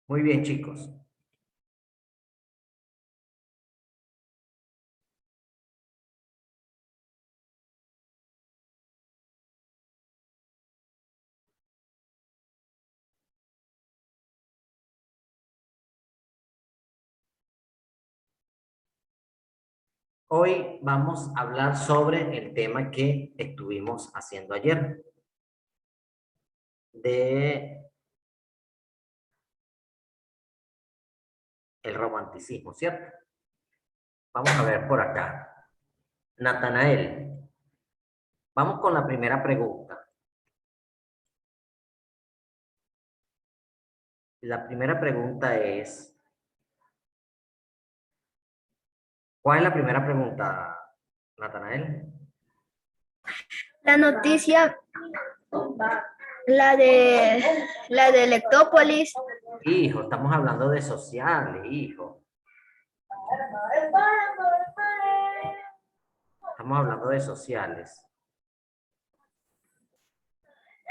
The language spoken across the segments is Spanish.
Muy bien, chicos. Hoy vamos a hablar sobre el tema que estuvimos haciendo ayer, de el romanticismo, ¿cierto? Vamos a ver por acá. Natanael, vamos con la primera pregunta. La primera pregunta es, ¿cuál es la primera pregunta, Natanael? La noticia, la de Electópolis. Hijo, estamos hablando de sociales, hijo. Estamos hablando de sociales.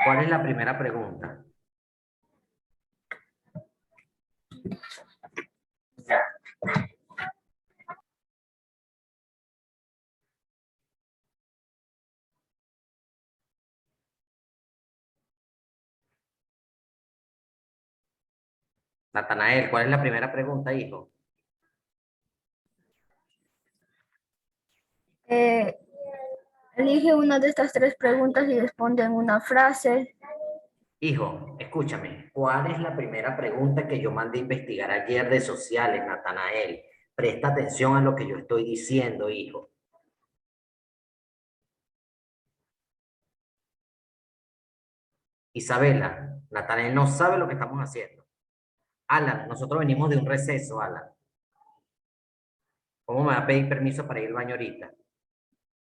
¿Cuál es la primera pregunta? Natanael, ¿cuál es la primera pregunta, hijo? Eh, Elige una de estas tres preguntas y responde en una frase. Hijo, escúchame, ¿cuál es la primera pregunta que yo mandé a investigar ayer de sociales, Natanael? Presta atención a lo que yo estoy diciendo, hijo. Isabela, Natanael no sabe lo que estamos haciendo. Alan, nosotros venimos de un receso, Alan. ¿Cómo me va a pedir permiso para ir al baño ahorita?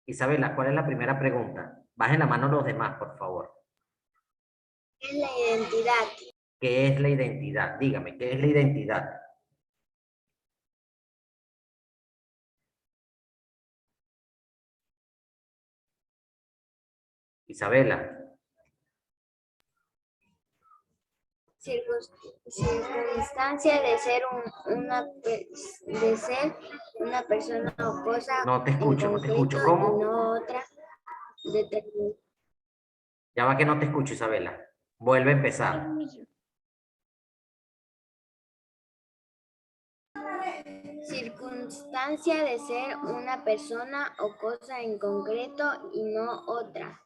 Isabela, ¿cuál es la primera pregunta? Bajen la mano los demás, por favor. Es la identidad. ¿Qué es la identidad? Dígame, ¿qué es la identidad? Isabela, Circunstancia de ser una persona o cosa no te en escucho, no te concreto escucho. y ¿Cómo? no otra determinada. Ya va que no te escucho, Isabela. Vuelve a empezar. Circunstancia de ser una persona o cosa en concreto y no otra,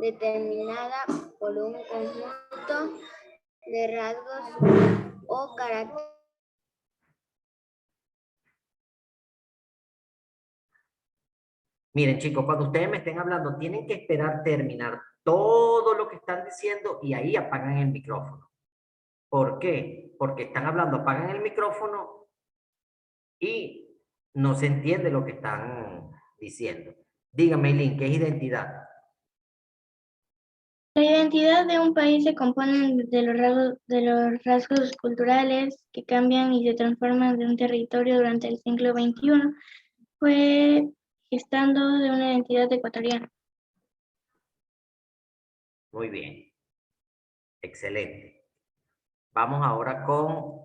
determinada por un conjunto de rasgos o caracteres. Miren, chicos, cuando ustedes me estén hablando, tienen que esperar terminar todo lo que están diciendo y ahí apagan el micrófono. ¿Por qué? Porque están hablando, apagan el micrófono y no se entiende lo que están diciendo. Dígame, Eileen, ¿qué es identidad? La identidad de un país se compone de los rasgos culturales que cambian y se transforman de un territorio durante el siglo XXI. Fue gestando de una identidad ecuatoriana. Muy bien, excelente. Vamos ahora con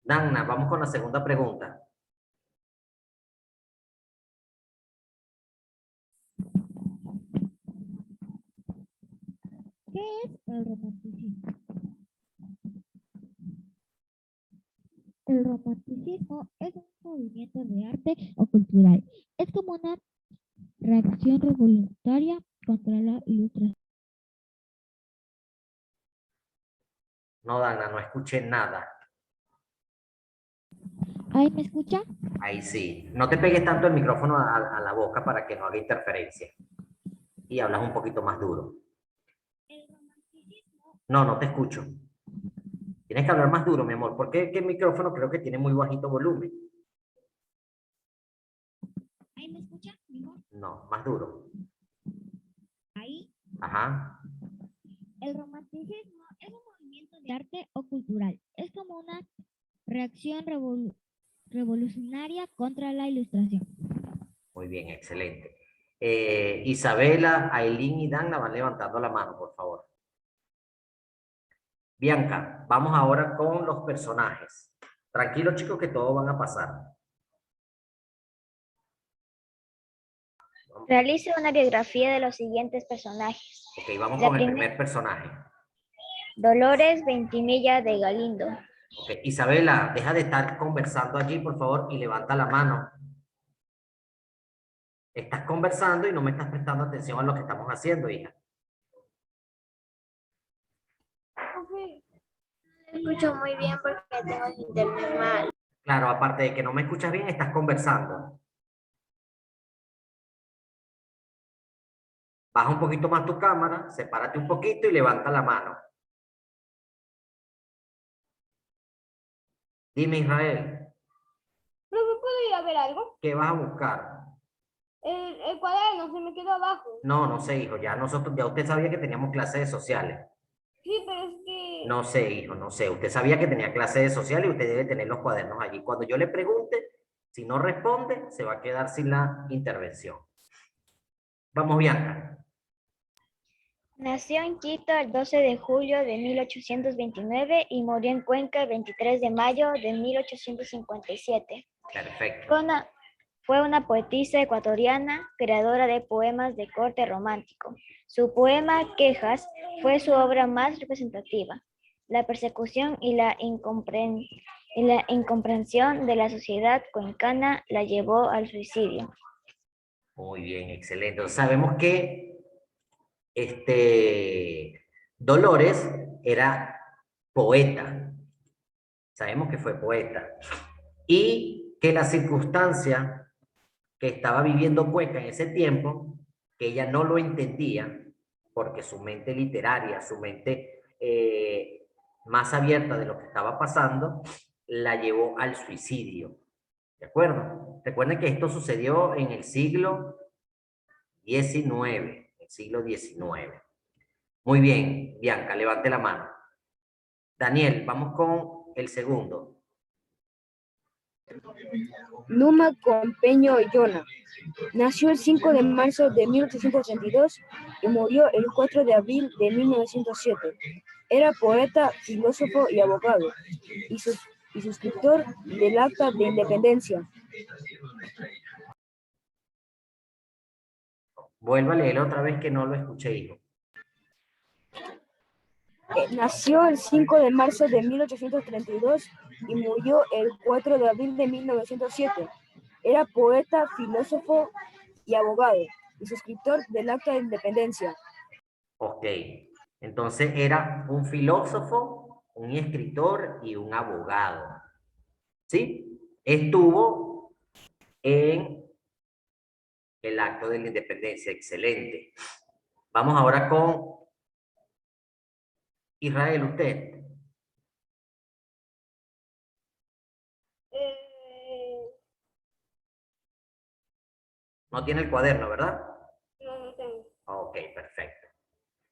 Danna. Vamos con la segunda pregunta. ¿Qué es el romanticismo? El romanticismo es un movimiento de arte o cultural. Es como una reacción revolucionaria contra la ilustración. No, Danna, no escuché nada. ¿Ahí me escucha? Ahí sí. No te pegues tanto el micrófono a la boca para que no haga interferencia. Y hablas un poquito más duro. No, no te escucho. Tienes que hablar más duro, mi amor, porque el micrófono creo que tiene muy bajito volumen. ¿Ahí me escucha? Mejor. No, más duro. Ahí. Ajá. El romanticismo es un movimiento de arte o cultural. Es como una reacción revolucionaria contra la ilustración. Muy bien, excelente. Isabela, Ailín y Dana van levantando la mano, por favor. Bianca, vamos ahora con los personajes. Tranquilos, chicos, que todos van a pasar. Realice una biografía de los siguientes personajes. Ok, vamos La con el primera- primer personaje. Dolores Ventimilla de Galindo. Ok, Isabela, deja de estar conversando allí, por favor, y levanta la mano. Estás conversando y no me estás prestando atención a lo que estamos haciendo, hija. No escucho muy bien porque tengo el internet mal. Claro, aparte de que no me escuchas bien, estás conversando. Baja un poquito más tu cámara, sepárate un poquito y levanta la mano. Dime, Israel, Profe, ¿puedo ir a ver algo? ¿qué vas a buscar? El cuaderno se me quedó abajo. No, no sé, hijo, ya usted sabía que teníamos clases de sociales. Sí, pero es que... No sé, hijo, no sé. Usted sabía que tenía clases de sociales y usted debe tener los cuadernos allí. Cuando yo le pregunte, si no responde, se va a quedar sin la intervención. Vamos, Bianca. Nació en Quito el 12 de julio de 1829 y murió en Cuenca el 23 de mayo de 1857. Perfecto. Fue una poetisa ecuatoriana, creadora de poemas de corte romántico. Su poema Quejas fue su obra más representativa. La persecución y la incomprensión de la sociedad cuencana la llevó al suicidio. Muy bien, excelente. Sabemos que Dolores era poeta. Sabemos que fue poeta. Y que la circunstancia que estaba viviendo Cuenca en ese tiempo, que ella no lo entendía, porque su mente literaria, su mente más abierta de lo que estaba pasando, la llevó al suicidio. ¿De acuerdo? Recuerden que esto sucedió en el siglo XIX. Muy bien, Bianca, levante la mano. Daniel, vamos con el segundo. Numa Compeño Yona. Nació el 5 de marzo de 1832 y murió el 4 de abril de 1907. Era poeta, filósofo y abogado, y suscriptor del Acta de Independencia. Vuelva a leerlo otra vez que no lo escuché, hijo. Nació el 5 de marzo de 1832 y murió el 4 de abril de 1907. Era poeta, filósofo y abogado, y suscriptor del Acta de Independencia. Ok, entonces era un filósofo, un escritor y un abogado. ¿Sí? Estuvo en el acto de la independencia. Excelente. Vamos ahora con Israel, usted. No tiene el cuaderno, ¿verdad? No tengo. Ok, perfecto.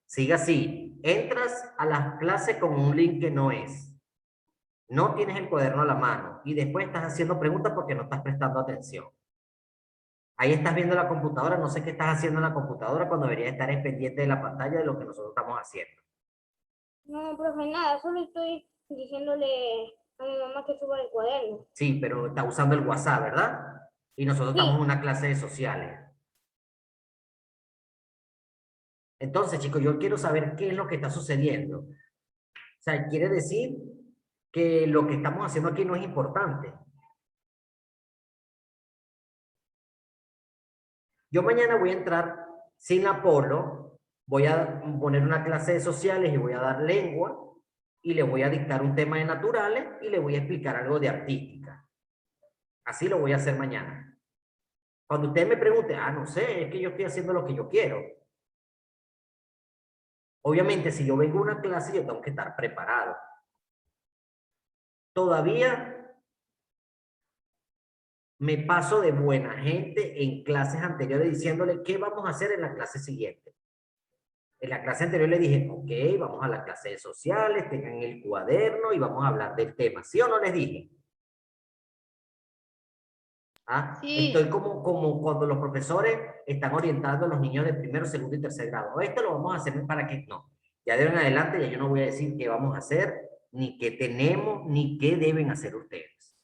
Siga así. Entras a las clases con un link que no es. No tienes el cuaderno a la mano y después estás haciendo preguntas porque no estás prestando atención. Ahí estás viendo la computadora, no sé qué estás haciendo en la computadora cuando deberías estar pendiente de la pantalla de lo que nosotros estamos haciendo. No, profe, nada, solo estoy diciéndole a mi mamá que suba el cuaderno. Sí, pero está usando el WhatsApp, ¿verdad? Y nosotros estamos en una clase de sociales. Entonces, chicos, yo quiero saber qué es lo que está sucediendo. O sea, quiere decir que lo que estamos haciendo aquí no es importante. Yo mañana voy a entrar sin Apolo, voy a poner una clase de sociales y voy a dar lengua y le voy a dictar un tema de naturales y le voy a explicar algo de artística. Así lo voy a hacer mañana. Cuando usted me pregunte, no sé, es que yo estoy haciendo lo que yo quiero. Obviamente, si yo vengo a una clase, yo tengo que estar preparado. Todavía me paso de buena gente en clases anteriores diciéndole qué vamos a hacer en la clase siguiente. En la clase anterior le dije, ok, vamos a la clase de sociales, tengan el cuaderno y vamos a hablar del tema. ¿Sí o no les dije? ¿Ah? Sí. Estoy como cuando los profesores están orientando a los niños de primero, segundo y tercer grado. Esto lo vamos a hacer para que no. Ya de en adelante ya yo no voy a decir qué vamos a hacer, ni qué tenemos, ni qué deben hacer ustedes.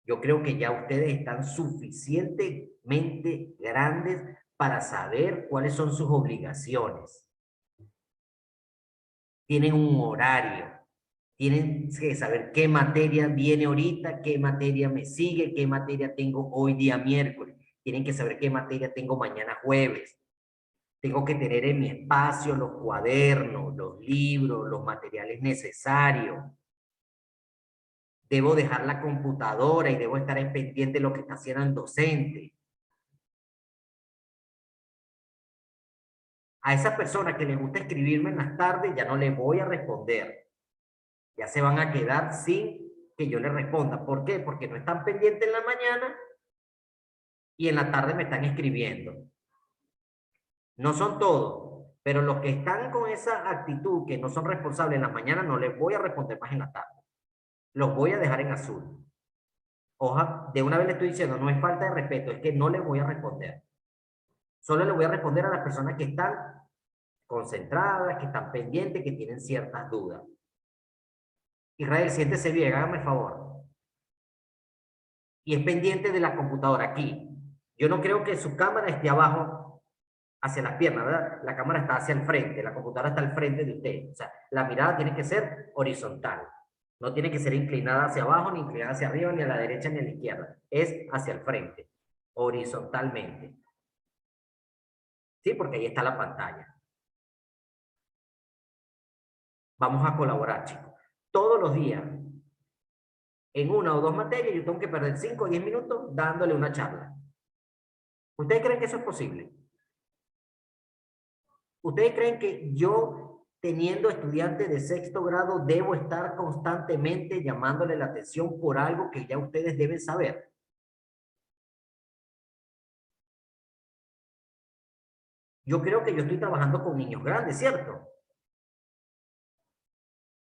Yo creo que ya ustedes están suficientemente grandes para saber cuáles son sus obligaciones. Tienen un horario. Tienen que saber qué materia viene ahorita, qué materia me sigue, qué materia tengo hoy día miércoles. Tienen que saber qué materia tengo mañana jueves. Tengo que tener en mi espacio los cuadernos, los libros, los materiales necesarios. Debo dejar la computadora y debo estar en pendiente de lo que está haciendo el docente. A esa persona que le gusta escribirme en las tardes ya no le voy a responder. Ya se van a quedar sin que yo les responda. ¿Por qué? Porque no están pendientes en la mañana y en la tarde me están escribiendo. No son todos, pero los que están con esa actitud, que no son responsables en la mañana, no les voy a responder más en la tarde. Los voy a dejar en azul. Oja, de una vez le estoy diciendo, no es falta de respeto, es que no les voy a responder. Solo le voy a responder a las personas que están concentradas, que están pendientes, que tienen ciertas dudas. Israel, siéntese bien, hágame el favor. Y es pendiente de la computadora aquí. Yo no creo que su cámara esté abajo hacia las piernas, ¿verdad? La cámara está hacia el frente, la computadora está al frente de usted. O sea, la mirada tiene que ser horizontal. No tiene que ser inclinada hacia abajo, ni inclinada hacia arriba, ni a la derecha, ni a la izquierda. Es hacia el frente, horizontalmente. ¿Sí? Porque ahí está la pantalla. Vamos a colaborar, chicos. Todos los días, en una o dos materias, yo tengo que perder 5 o 10 minutos dándole una charla. ¿Ustedes creen que eso es posible? ¿Ustedes creen que yo, teniendo estudiantes de sexto grado, debo estar constantemente llamándole la atención por algo que ya ustedes deben saber? Yo creo que yo estoy trabajando con niños grandes, ¿cierto?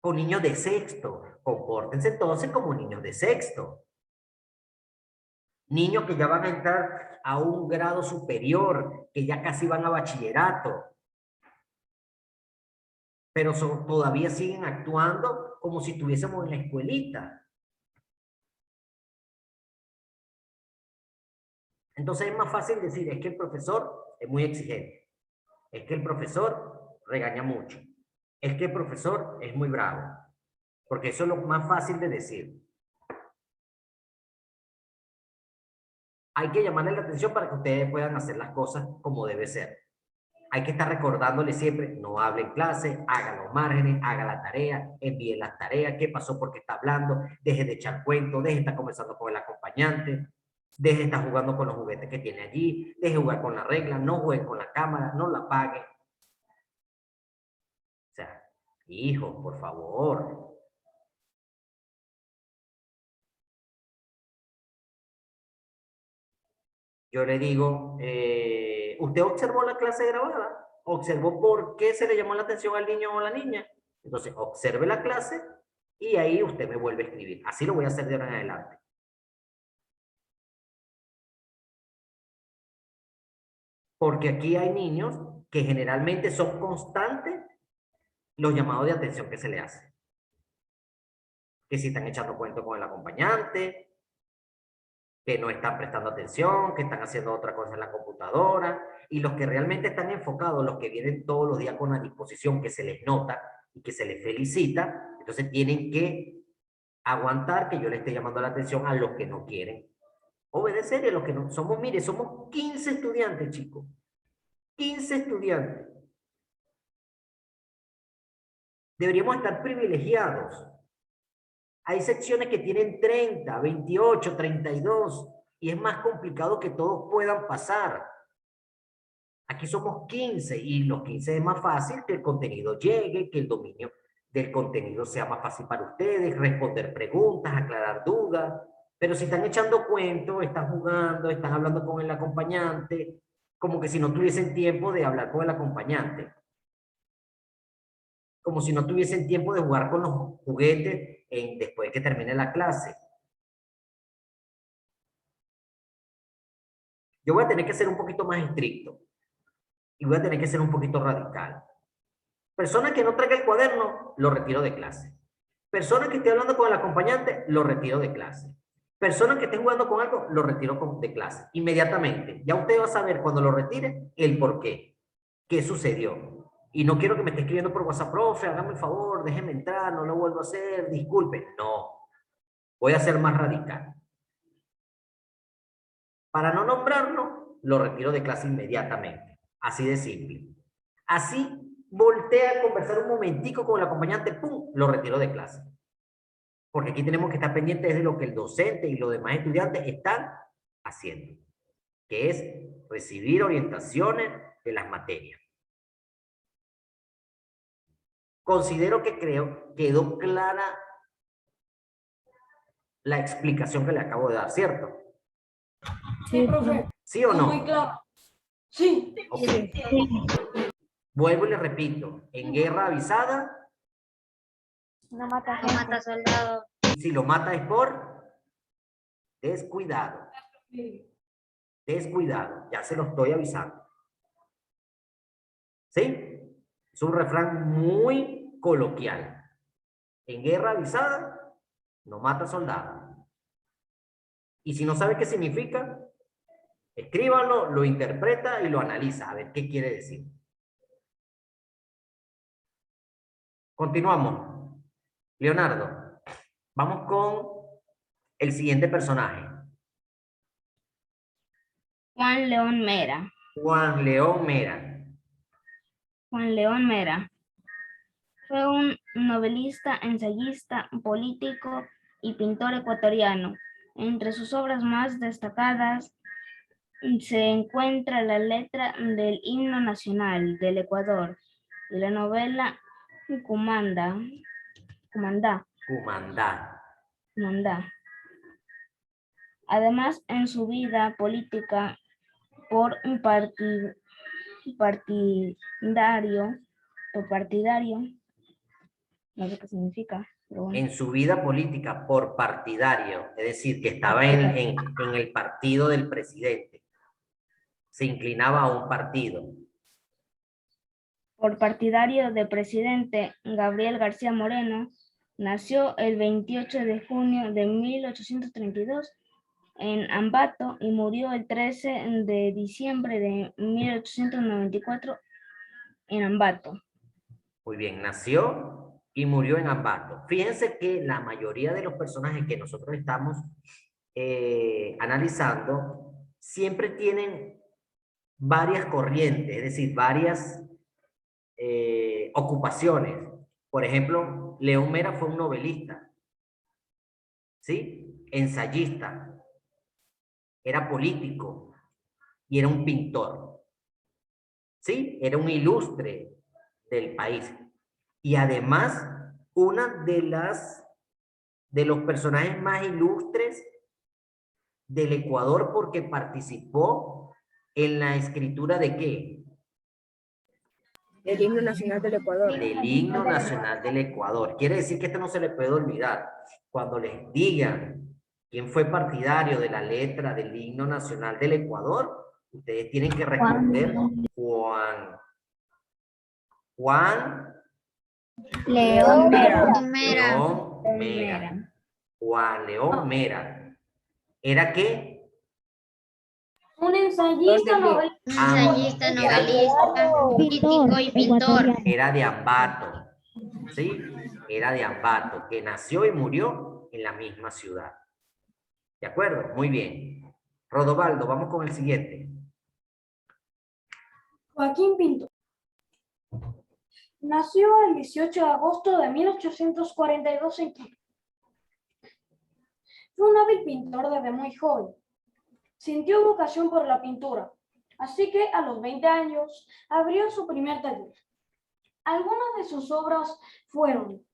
Con niños de sexto. Compórtense entonces como niños de sexto. Niños que ya van a entrar a un grado superior, que ya casi van a bachillerato. Pero todavía siguen actuando como si estuviésemos en la escuelita. Entonces es más fácil decir, es que el profesor es muy exigente. Es que el profesor regaña mucho. Es que el profesor es muy bravo. Porque eso es lo más fácil de decir. Hay que llamarle la atención para que ustedes puedan hacer las cosas como debe ser. Hay que estar recordándole siempre, no hable en clase, haga los márgenes, haga la tarea, envíe las tareas, qué pasó porque está hablando, deje de echar cuentos, deje de estar conversando con el acompañante, deje de estar jugando con los juguetes que tiene allí, deje de jugar con la regla, no juegue con la cámara, no la apague. O sea, hijo, por favor. Yo le digo, ¿usted observó la clase grabada? ¿Observó por qué se le llamó la atención al niño o a la niña? Entonces, observe la clase y ahí usted me vuelve a escribir. Así lo voy a hacer de ahora en adelante. Porque aquí hay niños que generalmente son constantes los llamados de atención que se le hace. Que si están echando cuento con el acompañante, que no están prestando atención, que están haciendo otra cosa en la computadora, y los que realmente están enfocados, los que vienen todos los días con la disposición que se les nota y que se les felicita, entonces tienen que aguantar que yo le esté llamando la atención a los que no quieren obedecer y a los que no. Somos, mire, somos 15 estudiantes, chicos. 15 estudiantes. Deberíamos estar privilegiados. Hay secciones que tienen 30, 28, 32 y es más complicado que todos puedan pasar. Aquí somos 15 y los 15 es más fácil que el contenido llegue, que el dominio del contenido sea más fácil para ustedes, responder preguntas, aclarar dudas. Pero si están echando cuentos, están jugando, están hablando con el acompañante, como que si no tuviesen tiempo de hablar con el acompañante. como si no tuviesen tiempo de jugar con los juguetes después de que termine la clase. Yo voy a tener que ser un poquito más estricto y voy a tener que ser un poquito radical. Persona que no traiga el cuaderno, lo retiro de clase. Persona que esté hablando con el acompañante, lo retiro de clase. Persona que esté jugando con algo, lo retiro de clase. Inmediatamente. Ya usted va a saber cuando lo retire el por qué. ¿Qué sucedió? Y no quiero que me esté escribiendo por WhatsApp, profe, hágame el favor, déjeme entrar, no lo vuelvo a hacer, disculpe. No. Voy a ser más radical. Para no nombrarlo, lo retiro de clase inmediatamente. Así de simple. Así voltea a conversar un momentico con el acompañante, ¡pum!, lo retiro de clase. Porque aquí tenemos que estar pendientes de lo que el docente y los demás estudiantes están haciendo, que es recibir orientaciones de las materias. Considero que quedó clara la explicación que le acabo de dar, ¿cierto? Sí, profe. ¿Sí o no? Muy claro. Sí. Okay. Vuelvo y le repito, en guerra avisada, No mata soldado. si lo mata es por descuidado. Descuidado, ya se lo estoy avisando. ¿Sí? Es un refrán muy coloquial. En guerra avisada, no mata soldado. Y si no sabe qué significa, escríbalo, lo interpreta y lo analiza, a ver qué quiere decir. Continuamos. Leonardo, vamos con el siguiente personaje. Juan León Mera. Juan León Mera. Juan León Mera fue un novelista, ensayista, político y pintor ecuatoriano. Entre sus obras más destacadas se encuentra la letra del himno nacional del Ecuador y la novela Cumandá. Además, en su vida política partidario, no sé qué significa, pero bueno. En su vida política por partidario, es decir, que estaba en el partido del presidente. Se inclinaba a un partido. Por partidario del presidente Gabriel García Moreno, nació el 28 de junio de 1832 en Ambato y murió el 13 de diciembre de 1894 en Ambato. Muy bien, nació y murió en Ambato. Fíjense que la mayoría de los personajes que nosotros estamos analizando siempre tienen varias corrientes, es decir, varias ocupaciones. Por ejemplo, León Mera fue un novelista, ¿sí? Ensayista, era político y era un pintor, ¿sí? Era un ilustre del país. Y además, una de los personajes más ilustres del Ecuador porque participó en la escritura ¿de qué? El himno nacional del Ecuador. Del himno nacional del Ecuador. Quiere decir que esto no se le puede olvidar. Cuando les digan quién fue partidario de la letra del himno nacional del Ecuador, ustedes tienen que responder Juan León Mera. León Mera. Juan León Mera. ¿Era qué? Un ensayista, Ensayista, novelista, político y pintor. Era de Ambato, ¿sí? Era de Ambato, que nació y murió en la misma ciudad. ¿De acuerdo? Muy bien. Rodovaldo, vamos con el siguiente. Joaquín Pinto. Nació el 18 de agosto de 1842 en Quito. Fue un hábil pintor desde muy joven. Sintió vocación por la pintura, así que a los 20 años abrió su primer taller. Algunas de sus obras fueron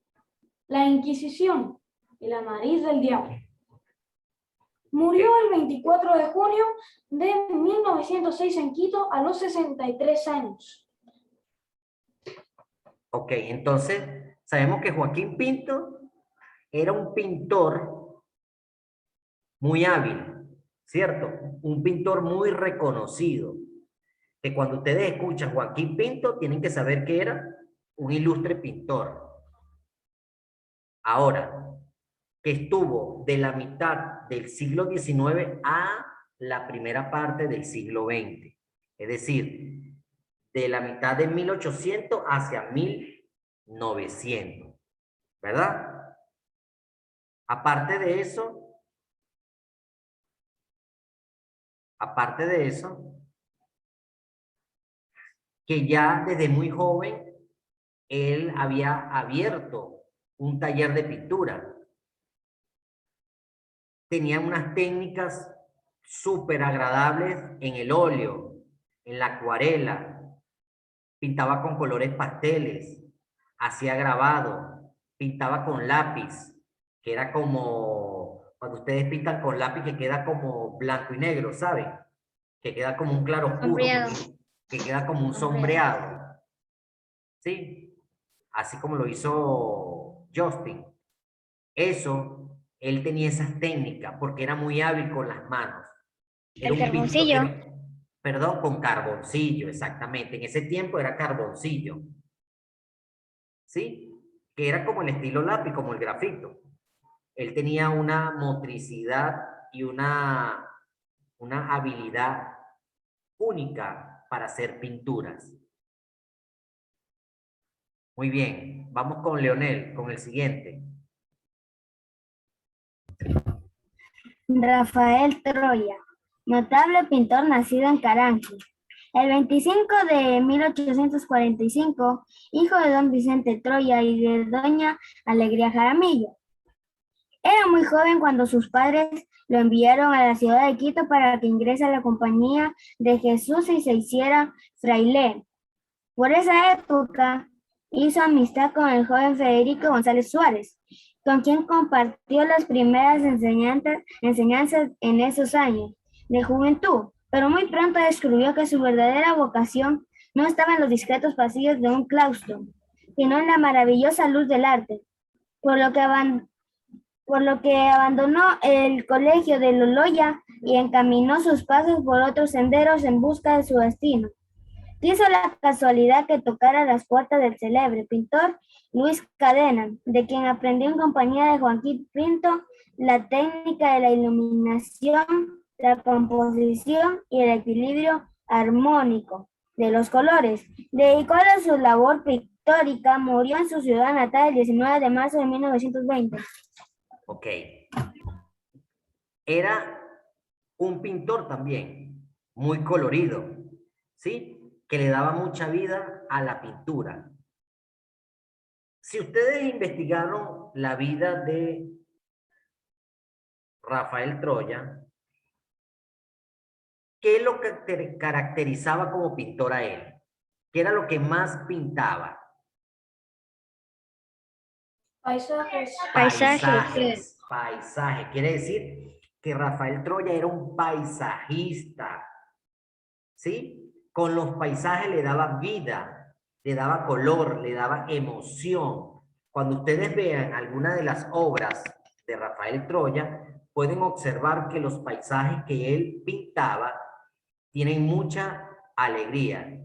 La Inquisición y La Nariz del Diablo. Murió el 24 de junio de 1906 en Quito a los 63 años. Ok, entonces sabemos que Joaquín Pinto era un pintor muy hábil, ¿cierto? Un pintor muy reconocido. Que cuando ustedes escuchan Joaquín Pinto, tienen que saber que era un ilustre pintor. Ahora, que estuvo de la mitad del siglo XIX a la primera parte del siglo XX. Es decir, de la mitad de 1800 hacia 1900. ¿Verdad? Aparte de eso, que ya desde muy joven él había abierto un taller de pintura. Tenía unas técnicas súper agradables en el óleo, en la acuarela, pintaba con colores pasteles, hacía grabado, pintaba con lápiz, que era como cuando ustedes pintan con lápiz que queda como blanco y negro, ¿saben? Que queda como un claro oscuro, Sombreado. que queda como un sombreado. ¿Sí? Así como lo hizo Justin. Eso, él tenía esas técnicas porque era muy hábil con las manos. Era El carboncillo. Perdón, con carboncillo, exactamente. En ese tiempo era carboncillo. ¿Sí? Que era como el estilo lápiz, como el grafito. Él tenía una motricidad y una habilidad única para hacer pinturas. Muy bien, vamos con Leonel, con el siguiente. Rafael Troya, notable pintor nacido en Caranqui. El 25 de 1845, hijo de don Vicente Troya y de doña Alegría Jaramillo. Era muy joven cuando sus padres lo enviaron a la ciudad de Quito para que ingrese a la Compañía de Jesús y se hiciera fraile. Por esa época hizo amistad con el joven Federico González Suárez, con quien compartió las primeras enseñanzas en esos años de juventud, pero muy pronto descubrió que su verdadera vocación no estaba en los discretos pasillos de un claustro, sino en la maravillosa luz del arte, por lo que abandonó el colegio de Loloya y encaminó sus pasos por otros senderos en busca de su destino. Quiso la casualidad que tocara las puertas del célebre pintor Luis Cadena, de quien aprendió en compañía de Joaquín Pinto la técnica de la iluminación, la composición y el equilibrio armónico de los colores. Dedicado a su labor pictórica, murió en su ciudad natal el 19 de marzo de 1920. Ok. Era un pintor también, muy colorido, ¿sí? Que le daba mucha vida a la pintura. Si ustedes investigaron la vida de Rafael Troya, ¿qué es lo que caracterizaba como pintor a él? ¿Qué era lo que más pintaba? Paisajes. Paisajes. Quiere decir que Rafael Troya era un paisajista, ¿sí? Con los paisajes le daba vida, le daba color, le daba emoción. Cuando ustedes vean alguna de las obras de Rafael Troya, pueden observar que los paisajes que él pintaba tienen mucha alegría.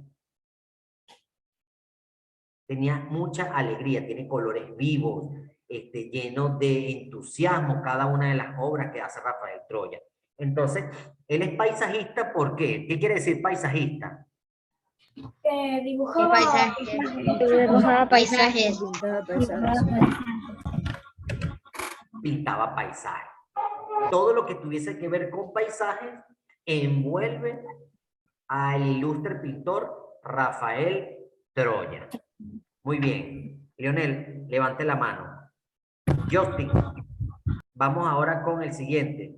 Tenía mucha alegría, tiene colores vivos, llenos de entusiasmo cada una de las obras que hace Rafael Troya. Entonces, él es paisajista, ¿por qué? ¿Qué quiere decir paisajista? Dibujaba paisajes. Pintaba paisajes. Todo lo que tuviese que ver con paisajes envuelve al ilustre pintor Rafael Troya. Muy bien. Leonel, levante la mano. Justin, vamos ahora con el siguiente.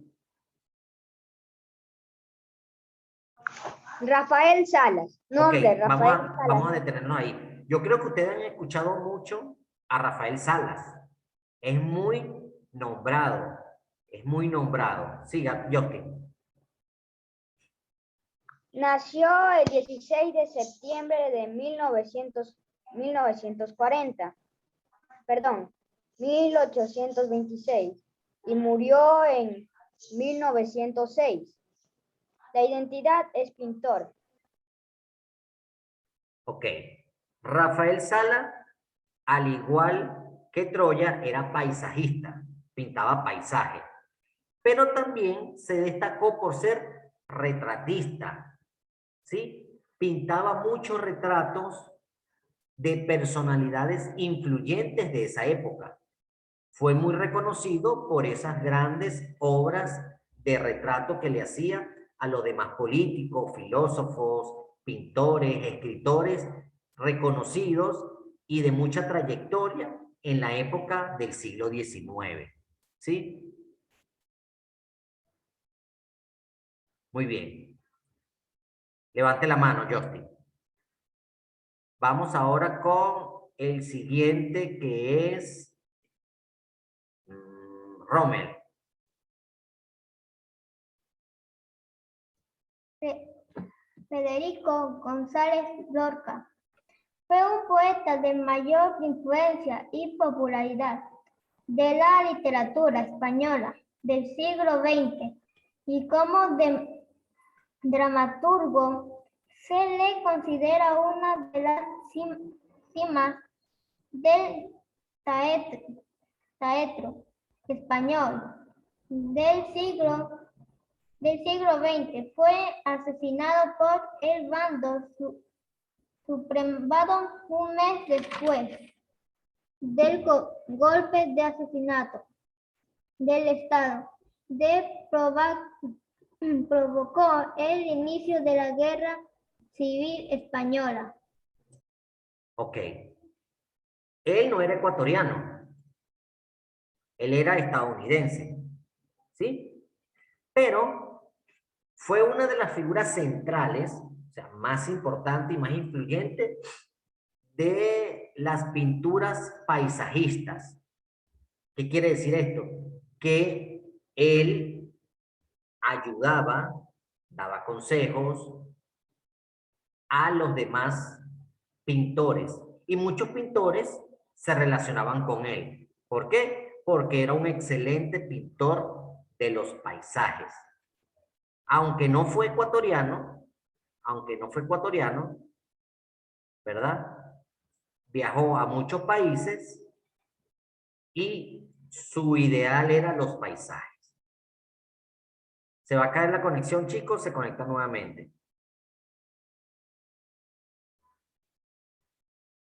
Rafael Salas. Nombre, Okay, Rafael Salas. vamos a detenernos ahí. Yo creo que ustedes han escuchado mucho a Rafael Salas. Es muy nombrado. Es muy nombrado. Siga, Justin. Nació el 16 de septiembre de 1900 1826 y murió en 1906. La identidad es pintor. Ok. Rafael Sala, al igual que Troya, era paisajista, pintaba paisajes, pero también se destacó por ser retratista, ¿sí? Pintaba muchos retratos de personalidades influyentes de esa época. Fue muy reconocido por esas grandes obras de retrato que le hacía a los demás políticos, filósofos, pintores, escritores reconocidos y de mucha trayectoria en la época del siglo XIX. ¿Sí? Muy bien. Levante la mano, Justin. Vamos ahora con el siguiente, que es Rommel. Federico González Lorca fue un poeta de mayor influencia y popularidad de la literatura española del siglo XX y como dramaturgo se le considera una de las cimas del teatro español del siglo XX. Fue asesinado por el bando sublevado un mes después del golpe de asesinato del Estado provocó el inicio de la Guerra Civil Española. Ok. Él no era ecuatoriano. Él era estadounidense. ¿Sí? Pero fue una de las figuras centrales, o sea, más importante y más influyente de las pinturas paisajistas. ¿Qué quiere decir esto? Que él ayudaba, daba consejos a los demás pintores y muchos pintores se relacionaban con él. ¿Por qué? Porque era un excelente pintor de los paisajes. Aunque no fue ecuatoriano, ¿verdad? Viajó a muchos países y su ideal era los paisajes. Se va a caer la conexión, chicos, se conecta nuevamente.